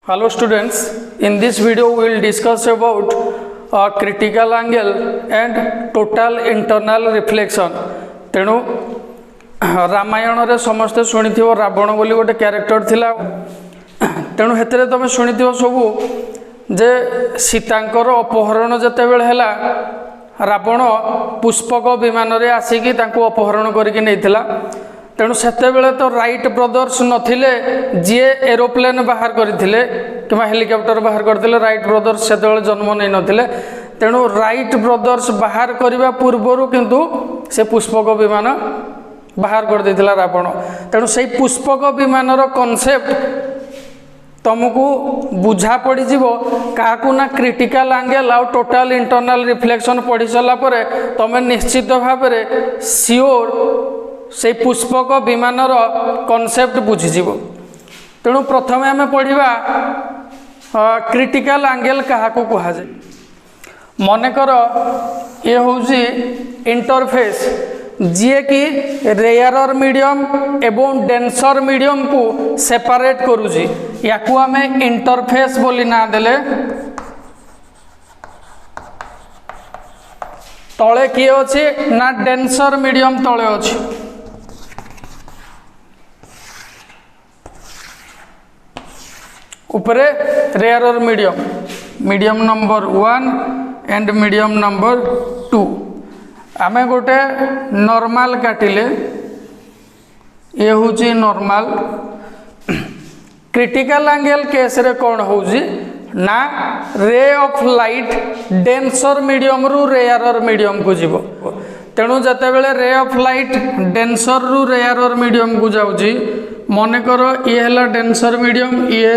Hello students, in this video we will discuss about critical angle and total internal reflection. तेणु रामायण रे समस्ते शुणिथिबो रावण बोली गोटे क्यारेक्टर थिला। तेणु हेतरे तमे शुणिथिबो सबु जे सीतांकर अपहरण जतेबेले हेला रावण पुष्पक विमान रे आसिकी तांको अपहरण करके नैथिला। तेणु सेतेबेले तो राइट ब्रदर्स नथिले जी एरोप्लेन बाहर करथिले किमा हेलिकॉप्टर बाहर करथिले। राइट ब्रदर्स सेतेबेले जन्म नै नथिले। तेणु राइट ब्रदर्स बाहर करबा पूर्वरु किंतु से पुष्पक विमान बाहर कर देथिला रावण। तेणु से पुष्पक विमान रो कॉन्सेप्ट तुमको बुझा पड़ जीवो काकू ना क्रिटिकल एंगल आउ टोटल इंटरनल रिफ्लेक्शन पढ़ी सारा पर तुम निश्चित भाव में सियोर से पुष्पक विमान कॉन्सेप्ट बुझीजीव। तेणु प्रथम आम पढ़ा क्रिटिकल एंगल क्या कह जाए। मनकर ये हूँ इंटरफेस जी कि रेयरर मीडियम एवं डेंसर मीडियम को सेपरेट करुची या आम इंटरफेस बोली ना देले। तले किए अच्छे ना डेंसर मीडियम तले अच्छे उपरे rarer medium number 1 and medium number 2। आमे गोटे नॉर्मल काटिले ये हूँ नॉर्मल। क्रिटिकल एंगल केस रे कौन हूँ ना रे ऑफ लाइट डेंसर मीडियम रु रेयरर मीडियम को जीवो। तेणु जते बेले रे ऑफ लाइट डेंसर रु रेयरर मीडियम को जाउची मनकर ये हला डेंसर मीडियम ये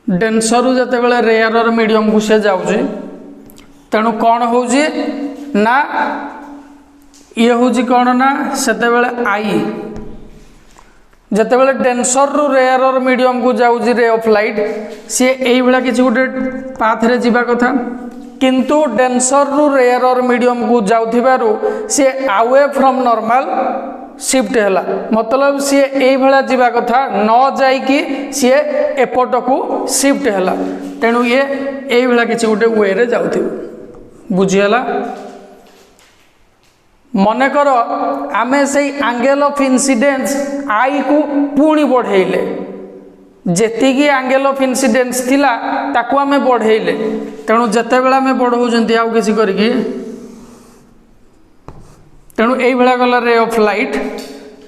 डेंसर रु जते बेले रेयरर मीडियम को से जाउची। तेणु कौन हूँ ना ये हूँ कौन ना सेते बेले आई जितेबाला डेंसर रु रेयरर मीडियम को जाऊँगी रे ऑफ लाइट सी यही भाया किसी गोटे पाथ रे जीवा कथा किंतु डेंसर रु रेयरर मीडियम को जाऊँ सी अवे फ्रॉम नॉर्मल शिफ्ट है। मतलब सी यही भाया जीवा कथा न जाइकी सी एपट को शिफ्ट है। तेणु ये यही भाया किसी गोटे वे रे जाऊ बुझीगला। मनकर आमे से एंगल ऑफ इंसिडेंस आई को पुणी बढ़ेले जेतिकी एंगल ऑफ इंसिडेंस थिला ताकू आमे बढ़ेले। तेणु जते बेला आमे बढ़ौजंती आउ किसी करिकी तेणु एई बेला गला रे ऑफ लाइट।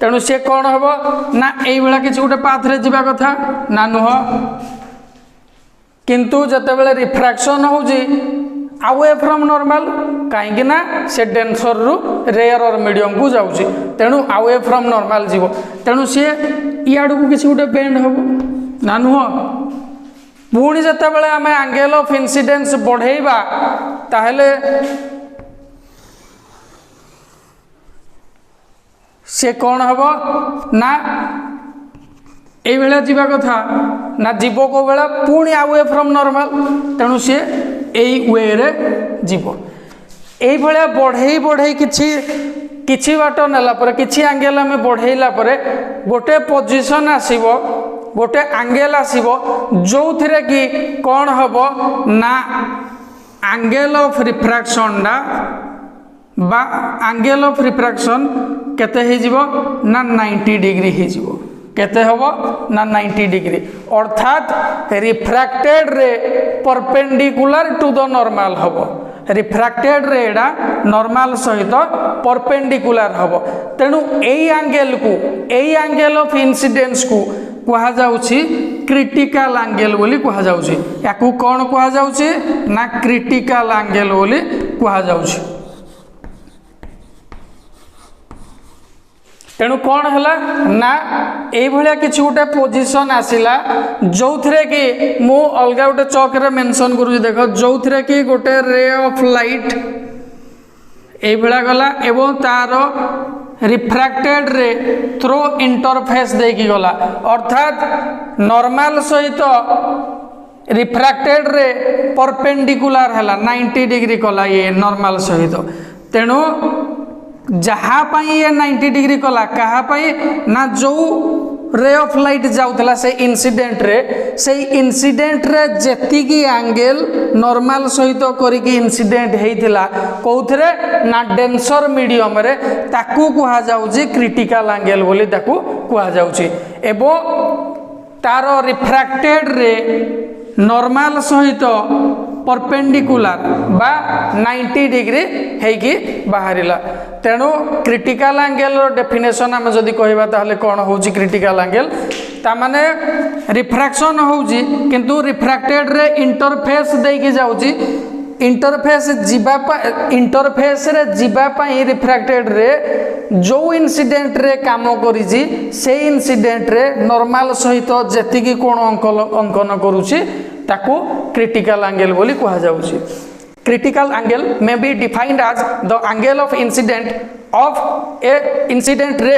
तेणु से कौन हबो ना एई बेला किसी गोटे पाथ रे जीवा कथा ना नुह किंतु जते बेला रिफ्रैक्शन होउजी अवे फ्रॉम नॉर्मल कहीं ना से डेंसर रु रेयरर मीडियम को जाऊँगी। तेणु अवे फ्रॉम नॉर्मल जीव। तेणु सी इाड़ू को किसी गोटे बेंड हम ना नुह पुणी जिते बड़े आम एंगल ऑफ इंसिडेंस बढ़ेबा ताहले से कौन हम ना ये भाया जीवा कथा ना जीव को बेला पुणी अवे फ्रॉम नॉर्मल। तेणु सी यही वे रे जीव यही भाया बढ़ई बढ़ई किछि बाट नेला पर किछि एंगल आम बढ़ेला पर गोटे पोजीशन आसीबो गोटे एंगल आसीबो जो थिरे कि कौन हबो ना एंगल ऑफ रिफ्रैक्शन ना बा एंगल ऑफ रिफ्रैक्शन केते हे जीवो ना 90 डिग्री हे जीवो। केते हबो ना 90 डिग्री अर्थात refracted ray perpendicular to the normal हबो। रिफ्रैक्टेड रे एडा नॉर्मल सहित परपेंडिकुलर हबो। तेणु एई एंगल ऑफ इंसिडेंस को कहा जाउछि क्रिटिकल एंगल बोली कहा जाउछि। याकू कोन कहा जाउछि ना क्रिटिकल एंगल बोली कहा जाउछि। तेणु कौन है ना यही भाया किसी गोटे पोजिशन आसला जो थे कि मु अलग गोटे चौक रे मेंशन करूँ देख जो थे कि गोटे रे ऑफ लाइट यही भाया गला एवं तार रिफ्रैक्टेड रे थ्रो इंटरफेस देकी गला अर्थात नॉर्मल सहित रिफ्रैक्टेड रे परपेंडिकुलर है 90 डिग्री कला ये नॉर्मल सहित। तेणु जहाँ ये 90 डिग्री कला कहा ना जो रे ऑफ लाइट जाउतला से इनसीडेंट रे जेतिकी एंगल नॉर्मल सहित करिकी इनसीडेंट हेइथिला कोउथरे ना डेंसर मीडियम रे ताकू कुहा जाउची क्रिटिकल एंगल बोली ताकू कुहा जाउची एवं तार रिफ्रैक्टेड रे नॉर्मल सहित परपेंडिकुलर बा 90 डिग्री हेकी बाहरिला तेणु क्रिटिकल एंगल डेफिनेशन आम जदि कहबा ताहले कोन होउची क्रिटिकल एंगल ता माने रिफ्रैक्शन होउची किंतु रिफ्रैक्टेड रे इंटरफेस देकी जाउची इंटरफेस रे जीवा पाई रिफ्रैक्टेड रे जो इंसिडेंट रे काम करिजी से इंसिडेंट रे नॉर्मल सहित जेतिकी कोण अंकन करूची ताकू क्रिटिकल एंगल बोली कहा जाउची critical angle may be defined as the angle of incident ray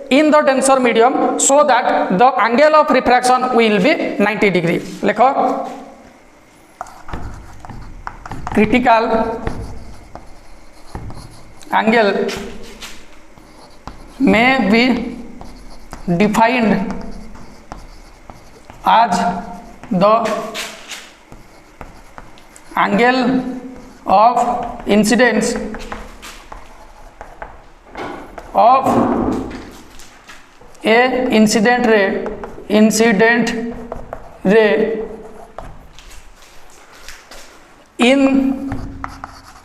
in the denser medium so that the angle of refraction will be 90 degree लिखो critical angle may be defined as the angle of incidence of a incident ray in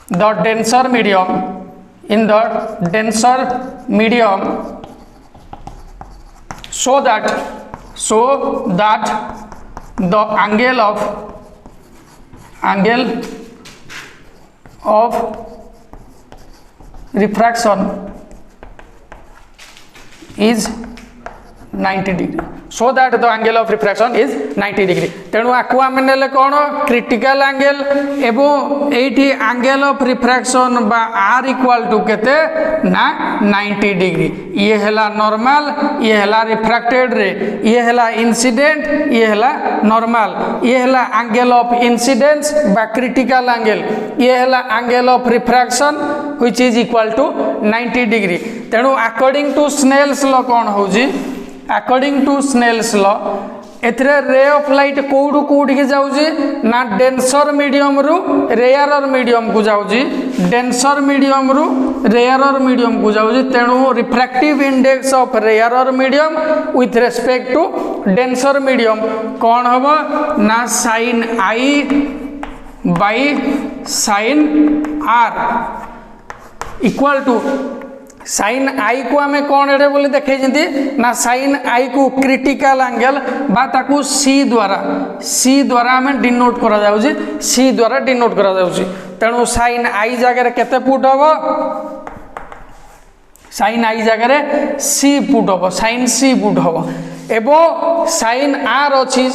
the denser medium so that the angle of refraction is 90 degree so that the angle of refraction is 90 degree तेणु आकु आम नेले कौन critical angle एवं एठी angle of refraction बा are equal to केते ना 90 degree ये हला नॉर्मल ये हला रिफ्रैक्टेड रे ये हला इंसिडेंट ये हला नॉर्मल ये हला एंगल ऑफ इंसिडेंस बा क्रिटिकल एंगल ये हला angle of refraction which is equal to 90 degree तेणु अकॉर्डिंग टू स्नेल्स लॉ कौन होजी अकॉर्डिंग टू स्नेल्स लॉ एथरे रे ऑफ लाइट कोडू कोडी के जाउजी ना डेंसर मीडियम रु रेयरर मीडियम को जाउजी डेंसर मीडियम रु रेयरर मीडियम को जाउजी तेणु refractive index of rarer medium with respect to denser medium कौन हबो ना sin i by sin r equal to sin i को आमे कौन एडे बोली देखे जंती ना sin i को क्रिटिकल एंगल बा ताकू c द्वारा आमे डिनोट करा जाउजी c द्वारा डिनोट करा जाउजी तेणु sin i जगह रे केते फुट हबो sin i जगह रे c फुट हबो sin c फुट हबो एबो sin r अछि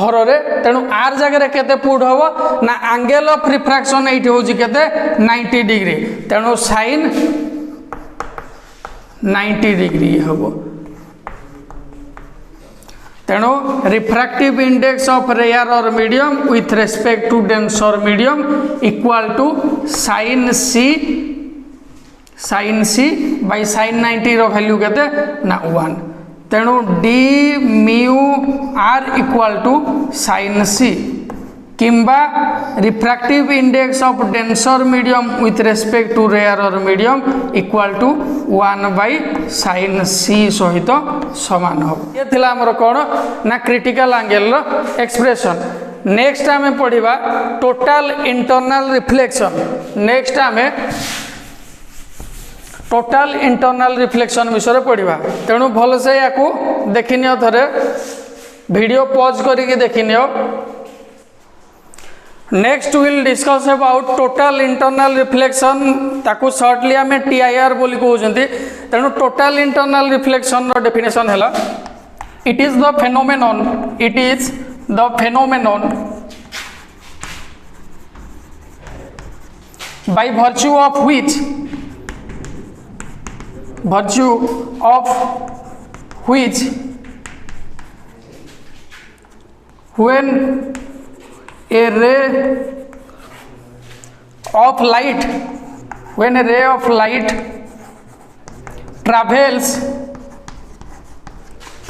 हर रे तेणु r जगह रे केते फुट हबो ना एंगल ऑफ रिफ्रैक्शन एठी होजी केते 90 डिग्री तेणु sin 90 डिग्री हम तेणु refractive index of rarer medium with respect to denser medium equal to sin c by sin 90 रो वैल्यू केते ना 1 तेणु d mu r equal to sin c किंबा refractive index of denser medium with respect to rarer medium equal to 1 by sin c सहित समान हो ये थिला हमर कोन ना क्रिटिकल एंगल रो एक्सप्रेशन नेक्स्ट आमे पढिबा टोटल इंटरनल रिफ्लेक्शन नेक्स्ट आमे टोटल इंटरनल रिफ्लेक्शन विषय पढ़ा तेणु भल से या देखिनियो थरे वीडियो पॉज करके देखिनियो next will discuss about total internal reflection ताकू शॉर्टली आम TIR बोली कहते तेणु टोटल इंटरनल रिफ्लेक्शन रो डेफिनेशन है it is the phenomenon by virtue of which when a ray of light travels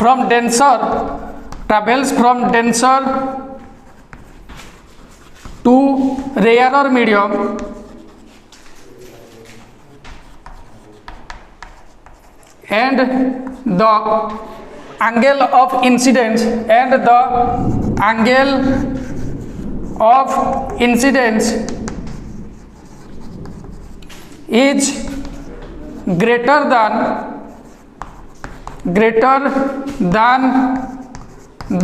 from denser travels from denser to rarer medium and the angle of incidence is greater than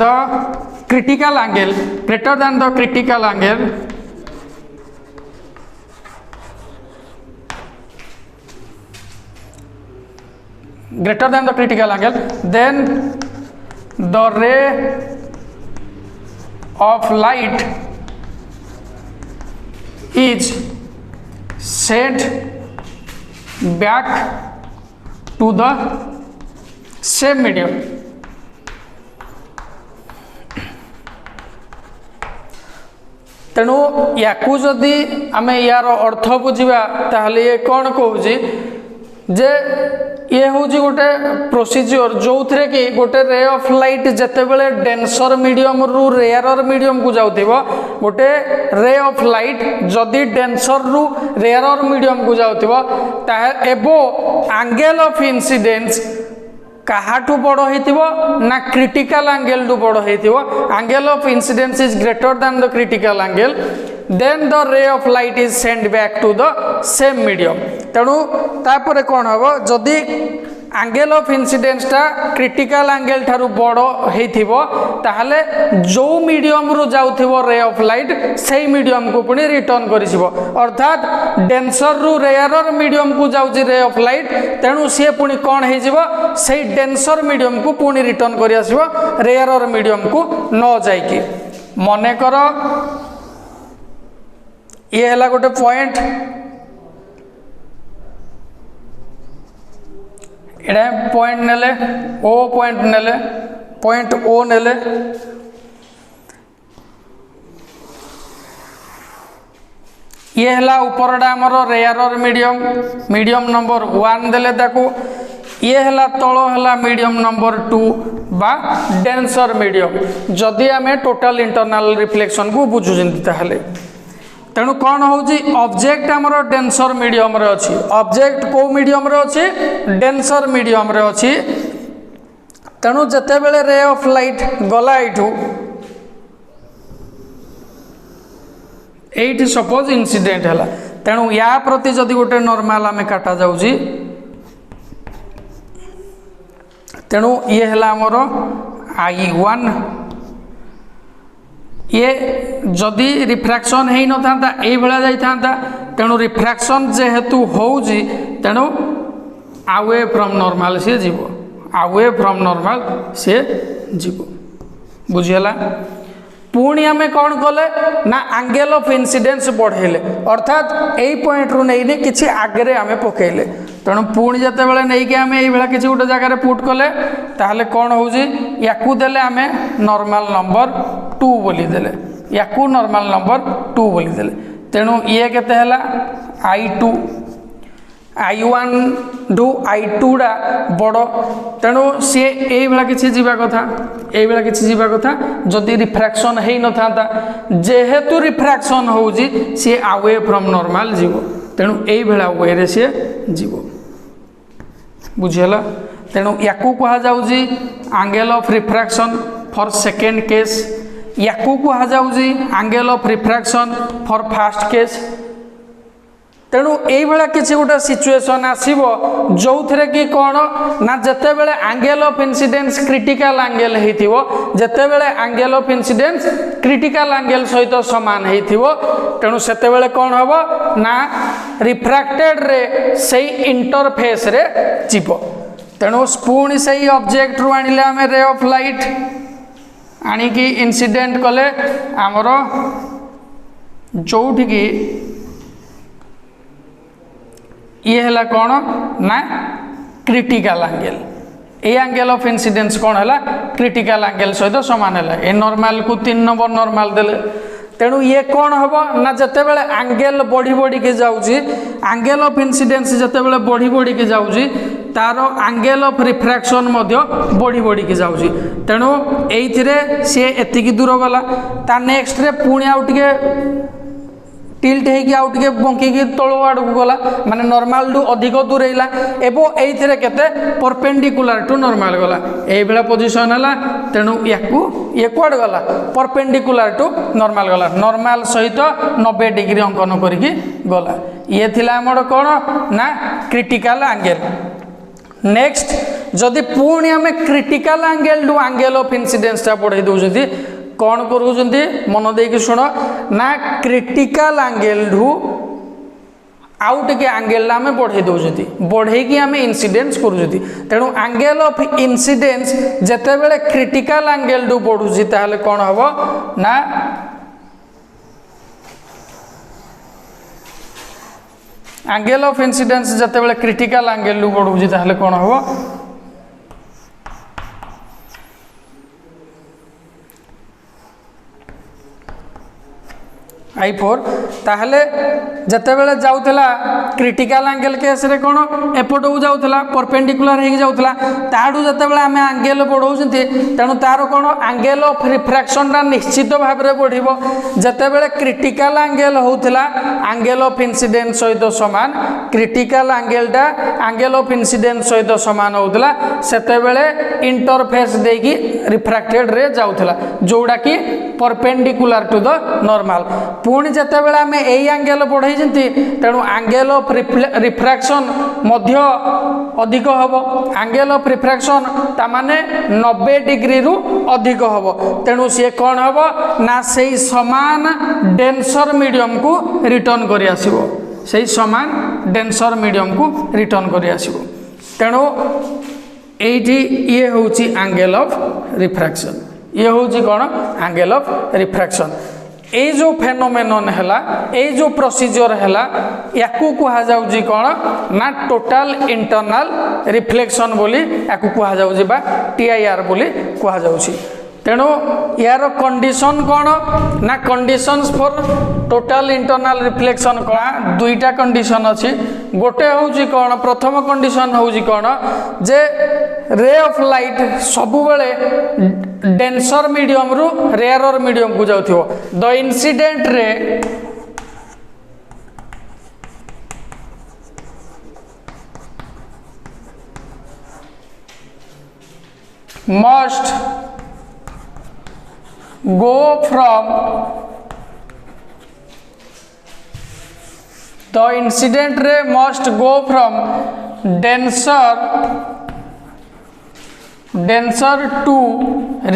the critical angle then the ray of light is sent back to the same medium. तेणु याकू जदि आम यार अर्थ बुझा ताहले ये कौन कहूँ जे ये हूँ गोटे प्रोसीजर जो थे कि गोटे रे ऑफ लाइट जितेबाला डेनसर मीडियम रु रेयर मीडियम को जाऊँ गोटे रे ऑफ लाइट जदि डेनसर रु रेयर मीडियम को जाऊँ एबो एंगल ऑफ इंसिडेंस काहाठू बड़ होइतिबो ना क्रिटिकल एंगल टू बड़ होइतिबो angle of incidence is greater than the critical angle then the ray of light is send back to the same medium तेणु तापर कौन हम जदि एंगल ऑफ इंसिडेंस टा क्रिटिकल एंगल ठारू बड़ होइतिबो ताहले जो मीडियम रु जाउथिबो रे ऑफ लाइट सेही मीडियम को पुनी रिटर्न करिसिबो अर्थात डेंसर रु रेयर मीडियम को जाउची रे ऑफ लाइट तेणु सी पुनी कौन होइजिबो सेही डेंसर मीडियम को पुनी रिटर्न करि आसीबो रेयर मीडियम को न जाइकी मने कर ये हला गोटे पॉइंट एडा पॉइंट नेले ओ पॉइंट नेले पॉइंट ओ नेले ये हला ऊपरडा हमर रेयर मीडियम नंबर 1 देले ताकू ये हला तलो हला मीडियम नंबर 2 बा डेंसर मीडियम जदि आमे टोटल इंटरनल रिफ्लेक्शन को बुझुजंती ताहले तेणु कौन होउची ऑब्जेक्ट हमर डेंसर मीडियम रे अछि ऑब्जेक्ट को मीडियम रे अछि डेंसर मीडियम रे अछि तेणु जते बेले रे ऑफ लाइट गला एठी सपोज इंसिडेंट हला तेणु या प्रति जदि गोटे नॉर्मल आमे काटा जाउची तेणु ये हला हमर I1 ये जदि रिफ्रैक्शन है न था ये भाया जाता तेणु रिफ्रैक्शन जेहेतु होउजी तेणु अवे फ्रॉम नॉर्मल सी जीव अवे फ्रॉम नॉर्मल सी जीव बुझीगला पुणी आम कौन कले ना एंगल ऑफ इंसिडेंस बढ़ेले अर्थात यही पॉइंट रु नहीं किसी आगे आम पकेले तेणु पुणी जिते बड़े नहीं आम ये किसी गोटे जगह पुट कले ताहले कौन होउजी याकू देले आम नॉर्मल नंबर 2 बोली देले याकू नॉर्मल नंबर 2 बोली देले तेणु ये केते हला I1 डू I2 डा बड़ तेणु सी ये किसी जीवा कथा ये किसी जीवा कथा जदि रिफ्रैक्शन है न था जेहेतु रिफ्रैक्शन होउजी सी अवे फ्रॉम नॉर्मल जीव तेणु यही वे रे सी जीव बुझीगला तेणु याकू कहा जाउजी angle of refraction for second case याकू कहा जाउजी angle of refraction for first case तेणु ये किसी गोटे सिचुएशन आसब जो थे कि कौन ना जिते बड़े angle of incidence critical angle होते बड़े angle of incidence critical angle सहित सामान तेणु से कौन हम ना रिफ्रैक्टेड रे से इंटरफेस रे जीव तेणु पुणी से ऑब्जेक्ट रु आनिले आम रे ऑफ लाइट आनिकी इंसिडेंट कले आमर जोठिकी ये है कौन ना critical angle A angle of incidence कौन है क्रिटिकल एंगल सहित सामान है ए नॉर्मल को 3 नंबर नॉर्मल देले तेणु ये कौन हम ना जिते बड़े एंगल बढ़ी बढ़ी के जाऊँगी एंगल ऑफ इंसिडेंस जिते बड़े बढ़ी बढ़ी के जाऊँगी तार एंगल ऑफ रिफ्रैक्शन बढ़ी बढ़ी की जाऊँगी तेणु ये सी एतिकी दूर गला ता नेक्स्ट रे पुणी आउ टिके टिल्ट होगी आउ टिके बंकी तल आड़ को गला माने नॉर्मल टू अधिक दूरेला एवं ये केते परपेंडिकुलर टू नॉर्मल गला ये पोजिशन है तेणु ये कुआड गला परपेंडिकुलर टू नॉर्मल गला नॉर्मल सहित 90 डिग्री अंकन करके गला ये थिला हमर कोन ना क्रिटिकल एंगल नेक्स्ट जदि पुणी आम critical angle to angle of incidence टा बढ़ाई दउजती कौन करूँगी मन देकी शुण ना क्रिटिकल एंगल ढू आउ टे एंगल आम बढ़ाई दौरान बढ़ेकी आम इनसीडेंस करुँगी तेणु एंगल ऑफ इनसीडेंस जिते बड़े क्रिटिकल एंगल ढू बढ़ुची ताहले कौन हम ना एंगल ऑफ इनसीडेंस जिते बड़े क्रिटिकल एंगल ढू बढ़ुची ताहले कौन हम I4 ताहले जते बेले जाउतला क्रिटिकल एंगल केस रे कोन एपटो जाउतला परपेंडिकुलर हेगी जाउतला ताडू जते बेले आमे एंगल बढ़ौछंती तेनु तार कोन एंगल ऑफ रिफ्रैक्शन रा निश्चित भाव रे बढ़िबो जते बेले क्रिटिकल एंगल होउतला एंगल ऑफ इंसिडेंस सहित समान क्रिटिकल एंगल टा एंगल ऑफ इंसिडेंस सहित समान होउतला सेते बेले इंटरफेस देकी रिफ्रैक्टेड रे जाउतला जोडा की परपेंडिकुलर टू द नॉर्मल पुणी जिते बेले आम यही एंगल बढ़ाई तेणु एंगल ऑफ रिफ्रैक्शन मध्य अधिक हम एंगल ऑफ रिफ्रैक्शन तामाने 90 डिग्री रु अधिक हम तेणु सी कौन हम ना से समान डेंसर मीडियम को रिटर्न कर आसिबो से समान डेंसर मीडियम को रिटर्न कर आसिबो तेणु एठी ये होची एंगल ऑफ रिफ्रैक्शन ये होची कौन एंगल ऑफ रिफ्रैक्शन ये जो फेनोमेनन है ये जो प्रोसीजर है या कहा जाउजी कौन ना टोटल इंटरनल रिफ्लेक्शन बोली या कहा जाउजी बा TIR बोली कहा जाउची तेणु यार कंडीशन कौन ना conditions for total internal reflection कौन दुईटा कंडीशन अच्छी गोटे हूँ कौन प्रथम कंडीशन हूँ कौन जे रे ऑफ लाइट सबु बेले डेंसर मीडियम रु रेयरर मीडियम को जाउथिबो the incident ray must go from the incident ray must go from denser to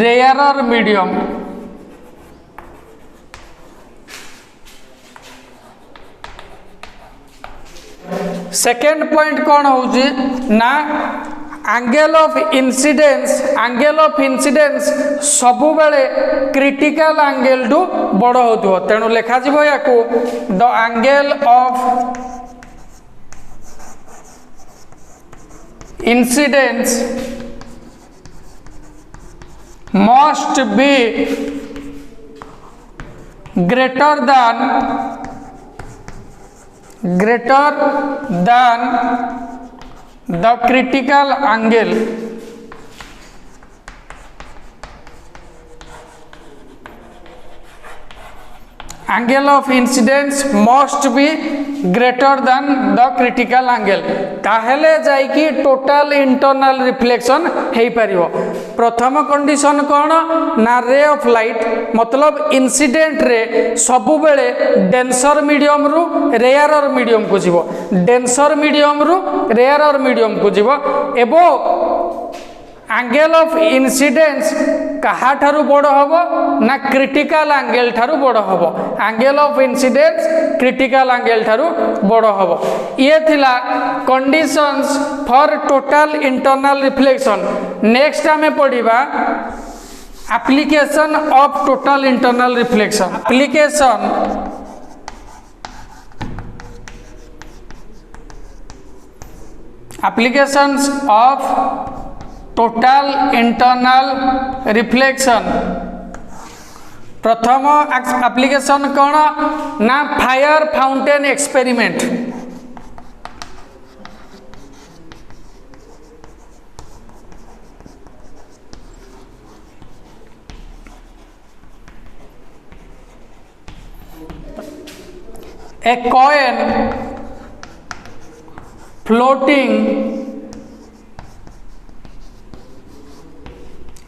rarer medium second point कौन होउची ना एंगल ऑफ इंसिडेंस सबु बेले क्रिटिकल एंगल टू बड़ होतो तेणु लेखा जीवो याकू the angle of incidence must be greater than the critical angle of incidence must be greater than the critical angle ताहेले जाइकी टोटल इंटरनल रिफ्लेक्शन हेई परिबो प्रथम कंडीशन कौन ना रे ऑफ लाइट मतलब इंसिडेंट रे सबु बेले डेंसर मीडियम रु रेयरर मीडियम को जीवो डेंसर मीडियम रु रेयरर मीडियम को जीवो एबो एंगल ऑफ इंसिडेंस कहा ठारू बड़ हबो ना क्रिटिकल एंगल ठारू बड़ हबो angle of incidence critical angle ठारू बड़ हबो ये थिला conditions for total internal reflection next हमें पढ़िबा application of total internal reflection applications of total internal reflection प्रथम एप्लीकेशन कौन ना fire fountain experiment a coin floating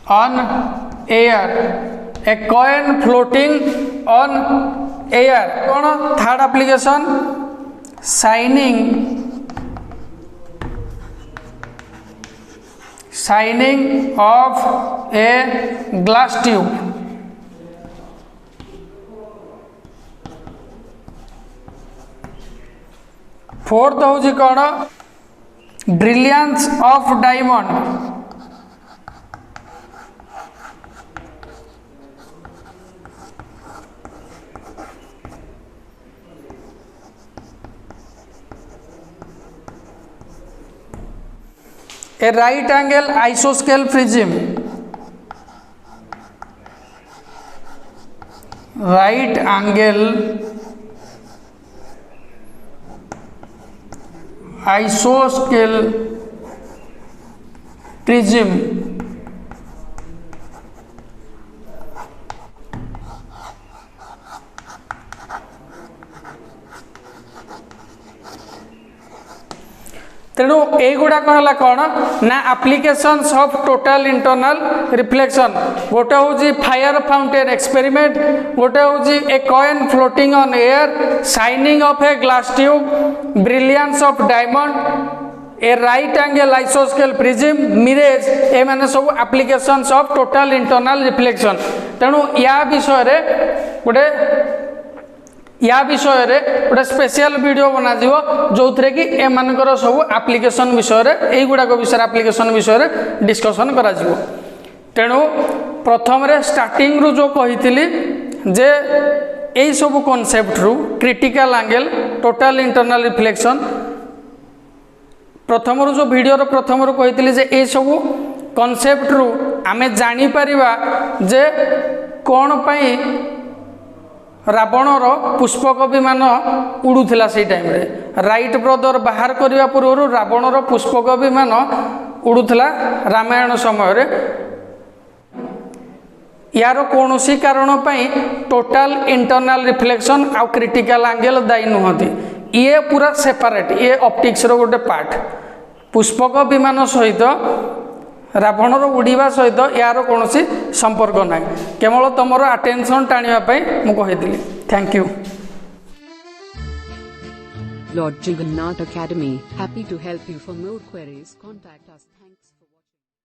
on air, a coin floating on air कौन third application shining of a glass tube. Fourth हूँ कौन brilliance of diamond, a right angle isoscale prism, right angle isoscale prism, तेणु युवा कहला कौन ना applications of total internal reflection, गोटे हूँ फायर फाउंटेन एक्सपेरिमेंट, गोटे हूँ a coin floating on air, shining of a glass tube, brilliance of diamond, a right angle आइसोस्केल प्रिज्म, मिरेज, ए माने सब एप्लिकेशंस ऑफ टोटल इंटरनल रिफ्लेक्शन। तेणु या विषय रे गोटे या विषय रे गोटे स्पेशल वीडियो बना जो थे कि एमानकर सब एप्लिकेशन विषय रे गुड़ाक विषय एप्लिकेशन विषय रे डिस्कशन करा जिवो। तेणु प्रथम रे स्टार्टिंग रु जो कही जे यही सब कॉन्सेप्ट रु critical angle total internal reflection प्रथम रु जो वीडियो रो प्रथम रु कही जे यही सब कॉन्सेप्ट रु आमे जानी परिबा जे कौन पाई रावणर पुष्पक विमान उड़ूला से टाइम रे राइट ब्रदर बाहर करने पूर्व रावणर पुष्पक विमान उड़ूला रामायण समय रे। यार कौन सी कारण पाई टोटल इंटरनल रिफ्लेक्शन आउ क्रिटिकल एंगल दायी नुहति, ये पूरा सेपरेट, ये ऑप्टिक्स रो गोटे पार्ट। पुष्पक विमान सहित रावणर उड़ीवा सहित यार कौन सी संपर्क ना, केवल तुम अटेंशन टाणियापाई मुझे। Thank you. Lord Jagannath Academy, happy to help you. For more queries, contact us.